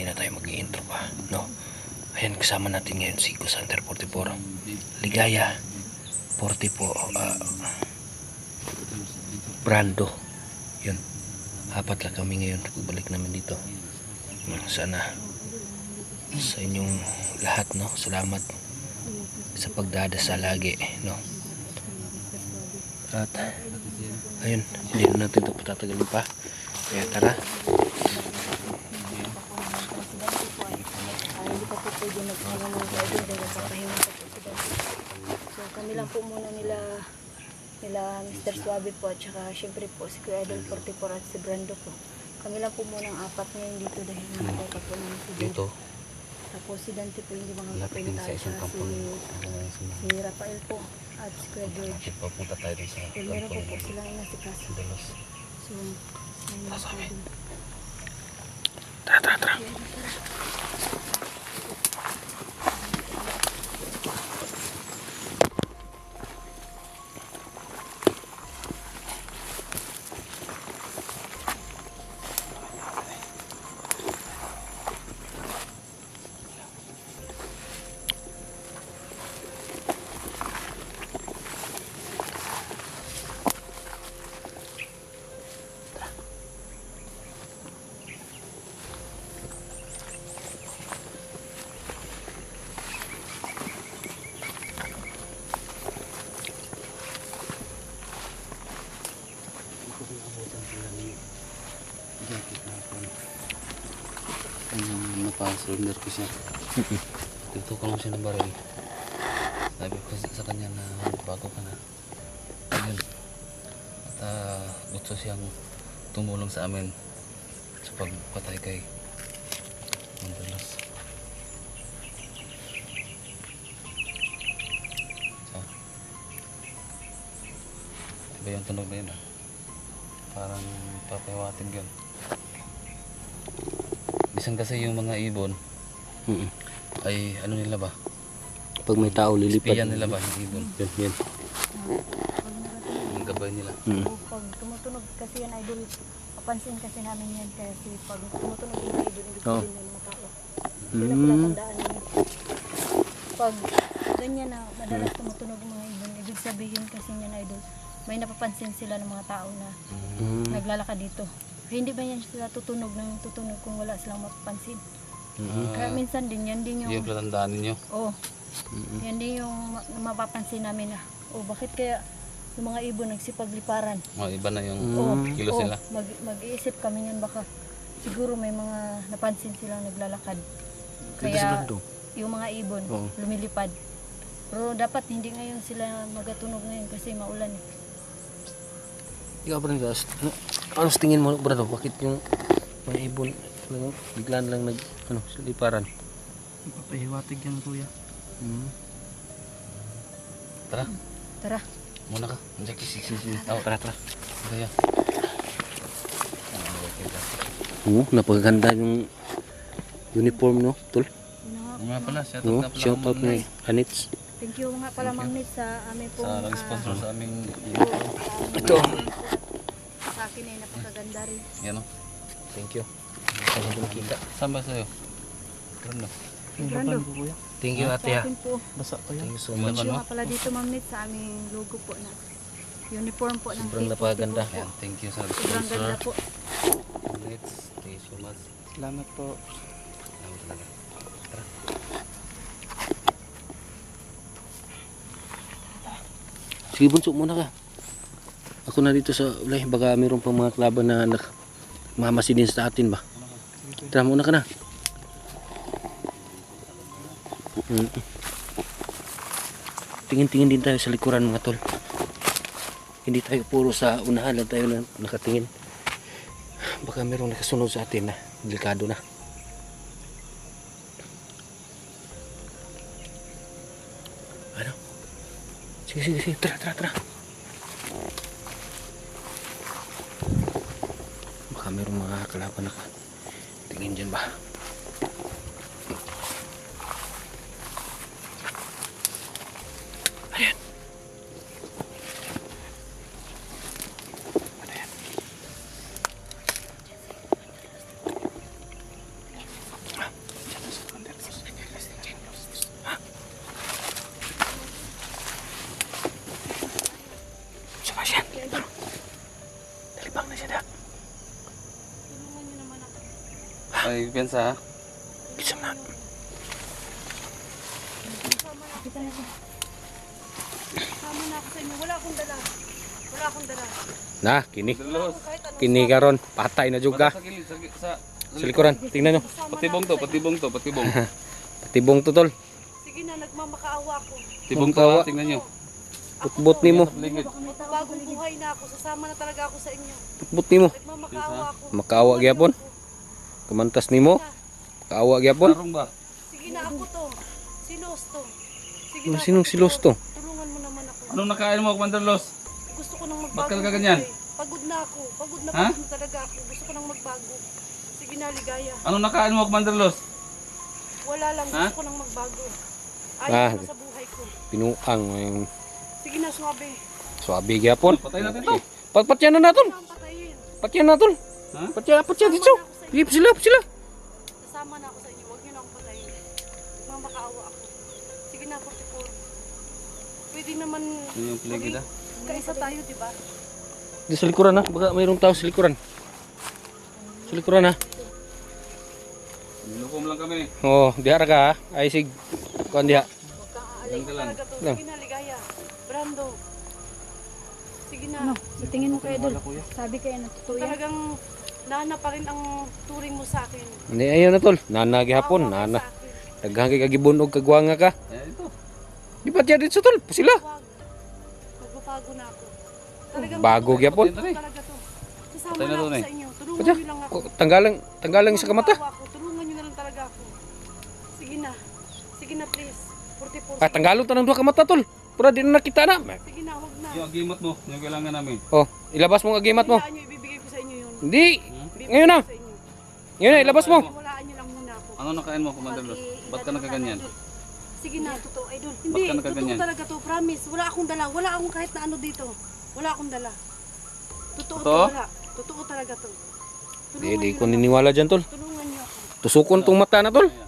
na tayo mag-i-intro pa, no? Ayan, kasama natin ngayon si Kusanter 44, Ligaya 44, Brando. Yun, apat lang kami ngayon. Pagbalik namin dito, sana sa inyong lahat, no? Salamat sa pagdadasal lagi, no? At ayun, hindi na natin ito patatagalin pa, kaya tara. Hindi pa po pwede nagpahinga ng guardian dahil nagpapahinga pa po sila. So kami lang po muna nila Mr. Suave po at saka syempre po si Kuya Idol 44 at si Brando po. Kami lang po muna ang apat ngayon dito dahil nakakita po ng si Dito Tapos si Dante po hindi makakapin tayo siya, si Rafael po at si Kuya George. papunta tayo din sa So meron po po silang inasikaso. So tara. Napasurrender ko siya. Dito ko lang siya ng baril. Sabi ko sa kanya na bago ka na. Ayun. At gusto siyang tumulong sa amin sa pagpatay kay Mandalas. So, diba yung tunog na yun Parang papahiwating yun. Bisan kasi yung mga ibon ay ano nila ba? Pag may tao lilipad. Espiyan nila ba yung ibon? Yan. Yung gabay nila. pag tumutunog kasi yan Idol, papansin kasi namin yan kasi pag tumutunog yung Idol, ibig sabihin ng mga tao. Hindi na pala tandaan nyo. Pag ganyan na madalas tumutunog yung mga ibon, ibig sabihin kasi yan Idol, may napapansin sila ng mga tao na naglalakad dito. Hindi ba yan sila tutunog kung wala silang mapapansin? Kaya minsan din yan din yung... Yung platandaan ninyo? Oo. Yan din yung mapapansin namin na, bakit kaya yung mga ibon nagsipagliparan? Iba na yung kilos nila. Mag-iisip kami yan baka siguro may mga napansin silang naglalakad. Sa Kaya Brando. yung mga ibon lumilipad. Pero dapat hindi ngayon sila magatunog ngayon kasi maulan Ikaw pa rin guys. Ano tingin mo, Brando? Bakit yung mga ibon biglaan lang liparan? Papahiwatig yan kuya. Tara, Tara. muna ka. Tara. Kaya. Napakaganda yung uniform, no, tol? Nga pala, shoutout na pala. Shout out ni Anits. Thank you nga pala Ma'am Nit sa aming pong Sa nag-sponsor sa aming Ito. sa akin ay napakaganda rin. yan o. Thank you. Saan mo nakita? Saan ba sa'yo? Brando. Brando. Kuya. Thank you, ate. Sa akin po. Basa pa yan. Thank you so Ilan much. ba, Thank you no? nga pala dito Ma'am Nit sa aming logo po na uniform po ng Sobrang napakaganda. K44 po. Yan, thank you sa Sobrang sponsor. ganda po. Let's thank you so much. Salamat po. Salamat talaga. Sige, bunso muna ka. Ako na dito sa ulay. Baka mayroon pang mga klaban na mamasi din sa atin ba? Tara, muna ka na. Tingin-tingin din tayo sa likuran, mga tol. Hindi tayo puro sa unahan lang tayo na nakatingin. Baka mayroong nakasunod sa atin na delikado na. Ano? Sige. Tara. Baka mayroong mga kalaban na tingin dyan ba? Ayan. kumpiyansa ha. Bisa na. Sama na ako sa inyo. Wala akong dala. Wala akong dala. Na, kini. Mandalos. Kahit ano. Kini karon patay na juga. Sa gilid, sa Sa likuran, tingnan nyo. patibong to, patibong to, patibong. Patibong to tol. Sige na, nagmamakaawa ako. Tibong to Tawa. ha, tingnan nyo. Putbut nimo. Ligid. Bagong buhay na ako. Sasama na talaga ako sa inyo. Putbut nimo. Nagmamakaawa ako. Makaawa gyapon. Kamantas nimo. Kaawa gyapon. Tarong ba? Sige na, ako to. Silos to. Sige Ano, na, sinong ako silos to? Tulungan mo naman ako. Anong nakain mo, Mandalos? Gusto ko nang magbago. Bakit ka ganyan? Pagod na ako. Pagod na Ha? pagod na talaga ako. Gusto ko nang magbago. Sige na, ligaya. Anong nakain mo, Mandalos? Wala lang. Ha? Gusto ko nang magbago. Ah. Ayaw ko na sa buhay ko. Pinuang yung Sige na, swabe. swabe gyapon. Patay natin to. Patyan na naton. Saan patayin? Patyan na tol. Ha? Patyan dito. Hip sila, hip sila. Kasama na ako sa inyo. Huwag niyo na akong patayin. Mamakaawa ako. Sige na, 44. Pwede naman Yun yung paligid ha. kaisa tayo, di ba? Di sa likuran ha. Baka mayroong tao sa likuran. Sa likuran ha. Nilukom lang kami. Oh, diha ra ka ha. Ay sig. Kuan diha. Huwag kang aalay Ganda lang. talaga to. Lang. Sige na, ligaya. Brando. Sige na. Sa tingin mo kay Idol, sabi kayo na totoo yan. Talagang nana pa rin ang turing mo sa akin. Hindi ayo na tol. Nana gyapon, Awa ka nana. sa akin. Daghang kay kagibunog kagwanga ka. Eh, ito. Di ba diya dito tol? Sila. Wag. Magbabago na ako. Talagang Bago gyapon. Ito talaga to. Sasama Patay na na to, ako Nay. sa inyo. Tulungan Patya. niyo lang ako. Tanggalang sa kamata. Magbabago ako. Tulungan niyo na lang talaga ako. Sige na. Sige na, please. 44. Ah, tanggalon ta ng duha ka mata tol. Pura di na nakita na. Sige na, huwag na. Yung agimat mo, yung kailangan namin. Oh, ilabas mo ang agimat mo. Walaan niyo, ibibigay ko sa inyo yun. Hindi. Ibibigay Ngayon na. ko sa inyo. Ngayon na, ilabas mo. Walaan niyo lang muna ako. Ano nakain mo, Mandalos? Ba't ka nakaganyan? Sige na, totoo, idol. Ba't Hindi, ka totoo nakaganyan? talaga to, promise. Wala akong dala. Wala akong kahit na ano dito. Wala akong dala. Totoo to, Totoo? wala. Totoo talaga to. Di niyo ko lang niniwala dyan tol. ako. Tulungan niyo ako. Tusukon tong mata na tol. Ay,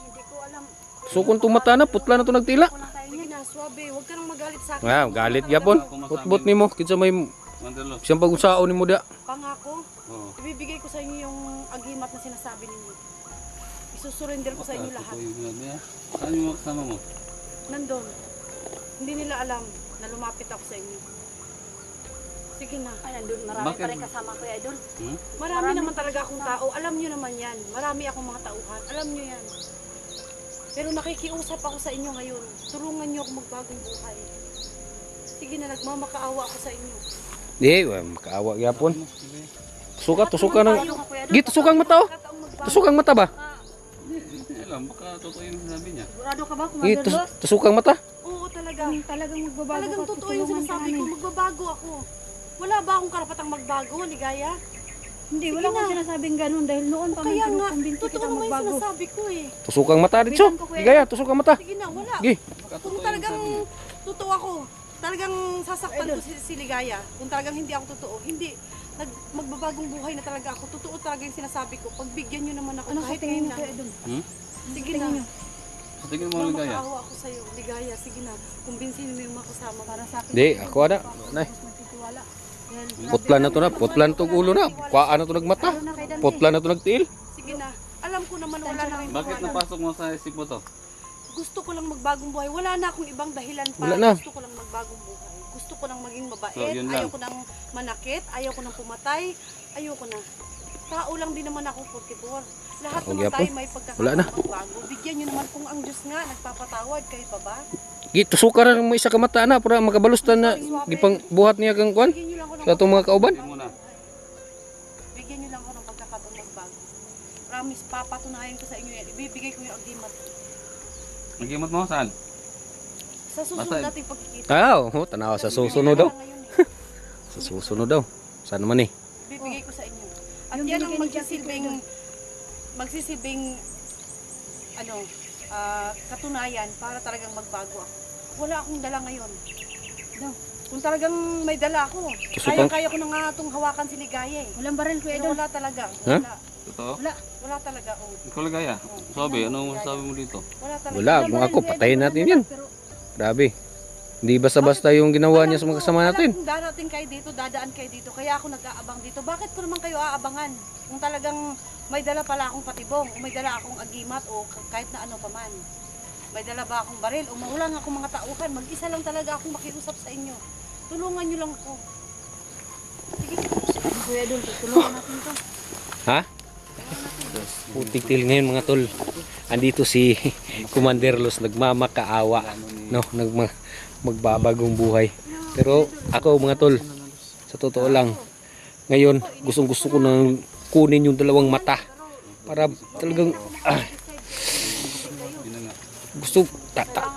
hindi ko alam. Tusukon tong mata na. Putla na to nagtila. Wala tayo niya na, swabe. Huwag ka nang magalit sa akin. Ah, galit gyapon. Putbut nimo. Kinsa may Mandalos. siyang pag-usaon nimo dia. Pangako, Oo. ibibigay ko sa inyo yung agimat na sinasabi ninyo. Isusurrender ko sa inyo lahat. Ito yung ano, ha? Saan yung mga kasama mo? Nandun. Hindi nila alam na lumapit ako sa inyo. Sige na. Ay, nandun, marami Bakit? pa rin kasama ko, Idol. Hmm? Marami naman talaga akong tao. Alam nyo naman yan. Marami akong mga tauhan. Alam nyo yan. Pero nakikiusap ako sa inyo ngayon. Tulungan nyo ako magbagong buhay. Sige na, nagmamakaawa ako sa inyo. Di, makaawa gyapon. Tusuka ng Tayo, Gi tusukang mata oh. Kataong magbago. Tusukang mata ba? Hindi alam, baka totoo yung sinabi niya. Sigurado ka ba, Gi Commander Los? tusukang mata. Oo, talaga. Talagang magbabago Talagang ka, totoo yung tutulungan ka sinasabi ko. namin. Magbabago ako. Wala ba akong karapatang magbago, Ligaya? Hindi, Sige wala akong na. sinasabing ganun dahil noon pa man Kaya nga, kinukumbinsi totoo kita naman yung magbago. sinasabi ko eh. Tusukang mata dito. Ligaya, tusukang mata. Sige na, wala. Gi. Baka Kung totoo yung talagang sinabi niya. totoo ako, talagang sasaktan ko si Ligaya. Kung talagang hindi ako totoo, hindi. Magbabagong buhay na talaga ako. Totoo talaga yung sinasabi ko. Pagbigyan nyo naman ako Ano sa kahit tingin ngayon mo, lang. Kuya Idol? Hmm? Sige Tingin na. nyo. Sa tingin mo, Ligaya? Mamakaawa ako sa'yo. Ligaya, sige na. Kumbinsin mo yung mga kasama. Para sa akin, Di, ako ada. Nay. mas magtitiwala. Putla na to na. Putla na to ulo na. Kuhaan na to nagmata. Lalo na kay Dante. Putla na to nagtiil. Sige na. Alam ko naman wala na kayong Bakit gawa. napasok mo sa isip mo to? Gusto ko lang magbagong buhay. Wala na akong ibang dahilan pa. Wala na. Gusto ko lang magbagong buhay. Gusto ko lang maging mabait. So, yun lang. Ayaw ko nang manakit. Ayaw ko nang pumatay. Ayaw ko na. Tao lang din naman ako 44. Lahat Tao naman gyapon. tayo may Wala pagkakataon na. magbago. Bigyan nyo naman kung ang Diyos nga nagpapatawad. Kayo pa ba? Gi tusuka ra mo isa ka mata na para makabalustan na gipang buhat niya kang kuan. Bigyan nyo lang ako ng Sa atong mga kauban. Tingin mo na. Bigyan nyo lang ako ng pagkakataon magbago. Promise, papatunayan ko sa inyo yan. Ibibigay ko yung agimat. Nagimat mo, saan? Sa susunod Basta- nating pagkikita. Ah, oh, tanawa sa susunod daw. Ngayon eh. Sa susunod daw. Saan naman eh? Bibigay ko sa inyo. At Yung yan ang binigay ni Jackie magsisilbing ano, katunayan para talagang magbago ako. Wala akong dala ngayon. Daw. Kung talagang may dala ako, Tusukang- kaya ko na nga itong hawakan si Ligaya eh. Walang baril, Kuya Pero Idol. wala talaga. Ha? Wala. Totoo? Wala talaga. Oh. Ikaw, Ligaya. Sabi, ano masasabi mo dito? Wala talaga. Wala, kung ako patayin natin yan. Grabe. Hindi basta-basta yung ginawa niya sa mga kasama natin. Alam kong darating kayo dito, dadaan kayo dito, kaya ako nag-aabang dito. Bakit ko naman kayo aabangan? Kung talagang may dala pala akong patibong, o may dala akong agimat, o kahit na ano pa man. May dala ba akong baril, o maulang akong mga tauhan, mag-isa lang talaga akong makiusap sa inyo. Tulungan nyo lang ako. Sige, Kuya Idol, tulungan natin to. Ha? Putik til ngayon mga tol. Andito si Commander Los nagmamakaawa, no, magbabagong buhay. Pero ako mga tol, sa totoo lang, ngayon gustong-gusto ko nang kunin yung dalawang mata para talagang gusto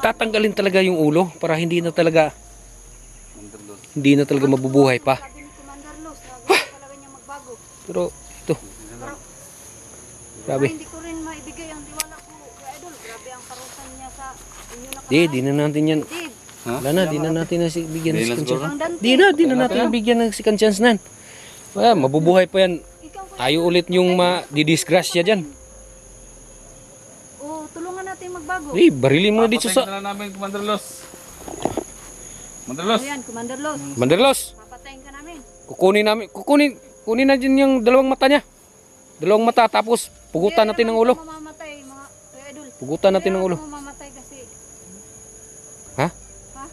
tatanggalin talaga yung ulo para hindi na talaga mabubuhay pa. Sabi ni Commander Los, na gusto talaga niya magbago. Pero ito, grabe. Hindi ko rin maibigay ang tiwala ko, Kuya Idol. Grabe ang parusan niya sa inyo na Di na natin yan. kapatid. Wala na, di na natin na bigyan ng second chance. Ang Dante. Di na natin bigyan ng second chance nan. Mabubuhay pa yan. Ikaw, Kuya Tayo ulit yung ma-disgrasya dyan. O, tulungan natin magbago. Barilin mo na dito sa... na namin, Commander Los. Commander Los. Ayan, Commander Los. Manderlos, Papatayin ka namin. kunin na din yung dalawang mata niya. Dalawang mata tapos pugutan natin ng ulo. Hindi naman mamamatay, mga Kuya Idol. Pugutan natin ng ulo. Hindi naman mamamatay kasi. Ha? Ha?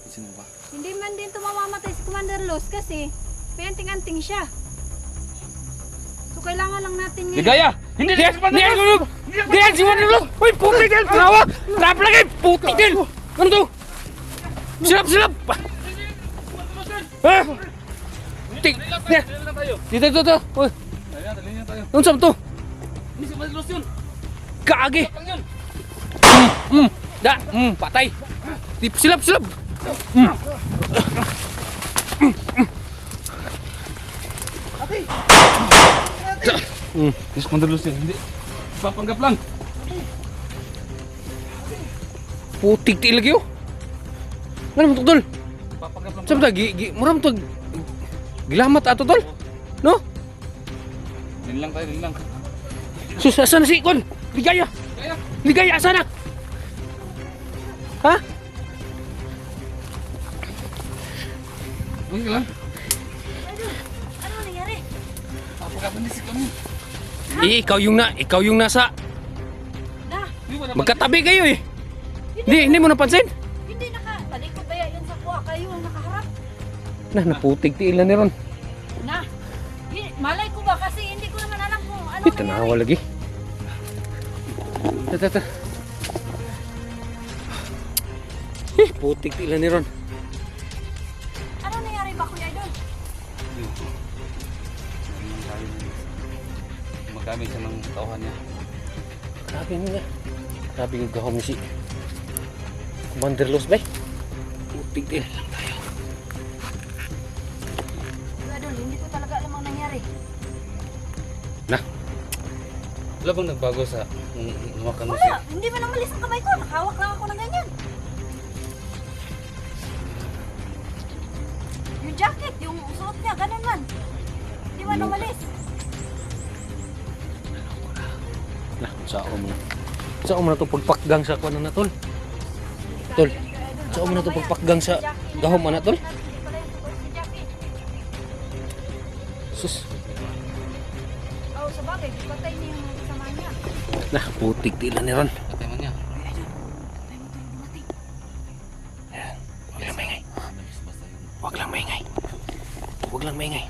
Sino ba? Hindi man din ito mamamatay si Commander Los kasi pianting-anting siya. So kailangan lang natin ngayon. Ligaya! Hindi yan si Manderlos! Uy, putik din! Trawa! Trap lagi! Putik din! Ano to? Silap! Ha? Putik! Dito! Uy, Dali na tayo. ano saan to? Hindi si Commander Los yun. Kaagi! Patay! Silap! Yes, Commander Los yun. Hindi. Papanggap lang. Putik ti lagi oh. Ano mo to tol? Papanggap lang. Sabi ta, muram to. Gilamat ato tol. No? Dili lang tayo, dili lang. Sus, asan na si Kon? Ligaya, asan na? Ha? Okay lang. Ano nangyari? Papanggap hindi si kami. Ikaw yung nasa. Na, Magkatabi kayo eh. Hindi mo napansin? hindi talikod ba yan sa kuha? Kayo ang nakaharap. Naputik ti ilan ni ron. Na, malay ko ba kasi hindi ko naman alam kung ano Tanawa lagi. Ta. Putik ti ilan ni ron. Ano nangyari ba, Kuya Idol? Magamit siya ng tauhan niya. Grabe nga. Grabe yung gahom si Commander Los bay. Putik ti ilan lang tayo. Kuya Idol, hindi ko talaga alam ang nangyari. Wala bang nagbago sa lumakan mo si... Wala, hindi man umalis ang kamay ko. Nakahawak lang ako ng ganyan. Yung jacket, yung suot niya, ganun man. Hindi man umalis. Saan mo na to pagpakgang sa kuwan na tol? Tol, saan mo na to pagpakgang sa gahom na tol? Sus, Oh, sa bagay, patay niya yung mga kasama niya. putik ti ilan ni ron. Patay man niya. Huwag lang maingay.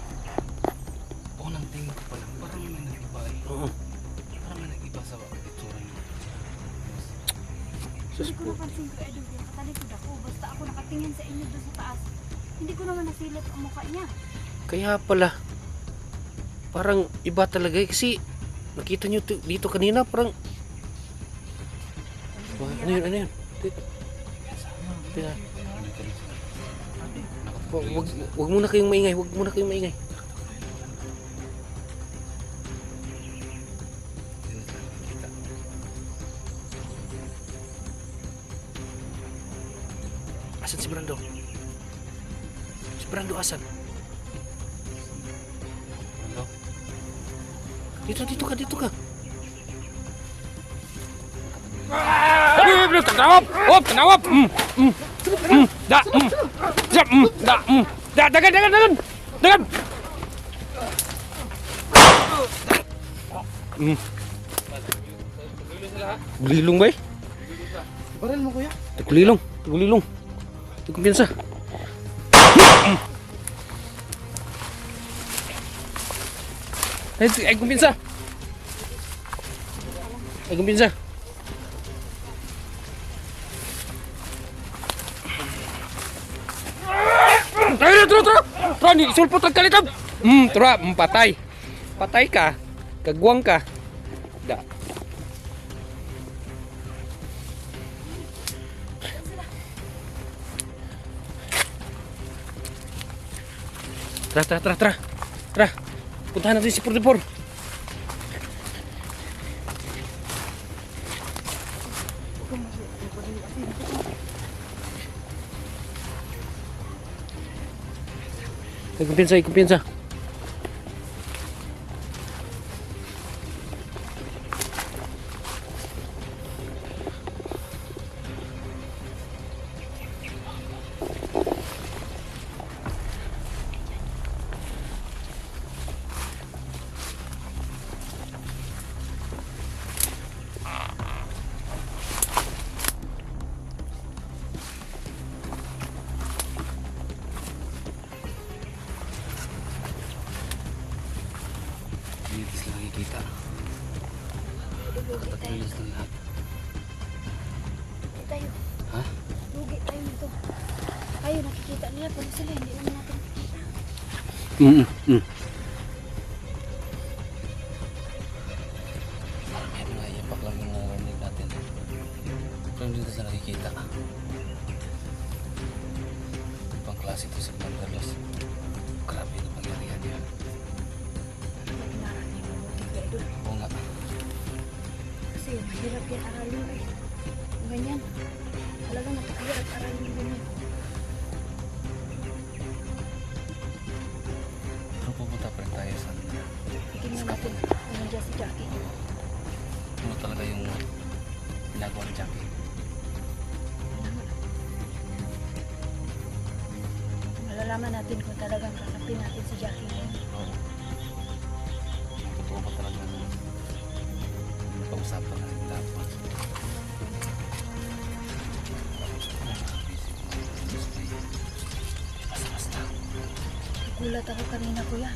Oo, nang tingin ko pala. Parang may nag-iba eh. Oo. Parang may nag-iba sa itsura niya. Sus, Hindi ko napansin ko, Edo, katalikod ako. Basta ako nakatingin sa inyo doon sa taas. Hindi ko naman nasilip ang mukha niya. kaya pala parang iba talaga eh, kasi nakita nyo dito kanina parang ano yun? Teka. Wag muna kayong maingay. Asan si Brando? Si Brando asan? Ano? Dito ka. Tanawap! Dagan! Gulilong ba eh? Baril mo kuya. Tagulilong. Tagulilong. Hindi kumpiyansa. Ay kumpiyansa. Ay kumpiyansa. Ay, tara. Tara, ni sulpot ang kalitab. Tara, patay. Patay ka. Kagwang ka. Da. Tara. Puntahan natin si Purdipor. Kumpiyansa. Dito sila nakikita. Nakatakilis ng lahat. Lugi tayo. Ha? Lugi tayo dito. Tayo nakikita nila pero sila hindi naman natin nakikita. Yan nga, ipak lang yung narinig natin. Pero dito sila nakikita. Ibang klase ito si Pandalos. Grabe na pangyarihan yan. Narating mo lugi idol. Oo nga. Kasi mahirap yan aralin eh. Ganyan. Talaga napakahirap aralin yung ganyan. Pero pupunta pa rin tayo sa Tingnan natin kung nandiyan si Jackie. ano talaga yung ginagawa ni Jackie. Malalaman natin kung talagang kakapin natin si Jackie ngayon. Oo. Totoo ba talaga pag-usapan natin dapat? Basta. Gulat ako kanina kuya.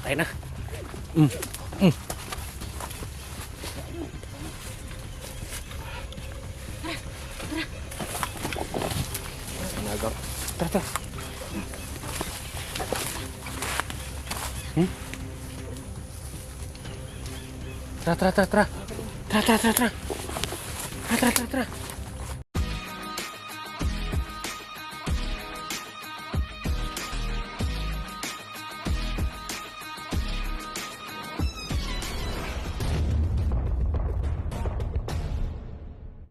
Tayo na. Nagaw. Tara. Tara. Tara.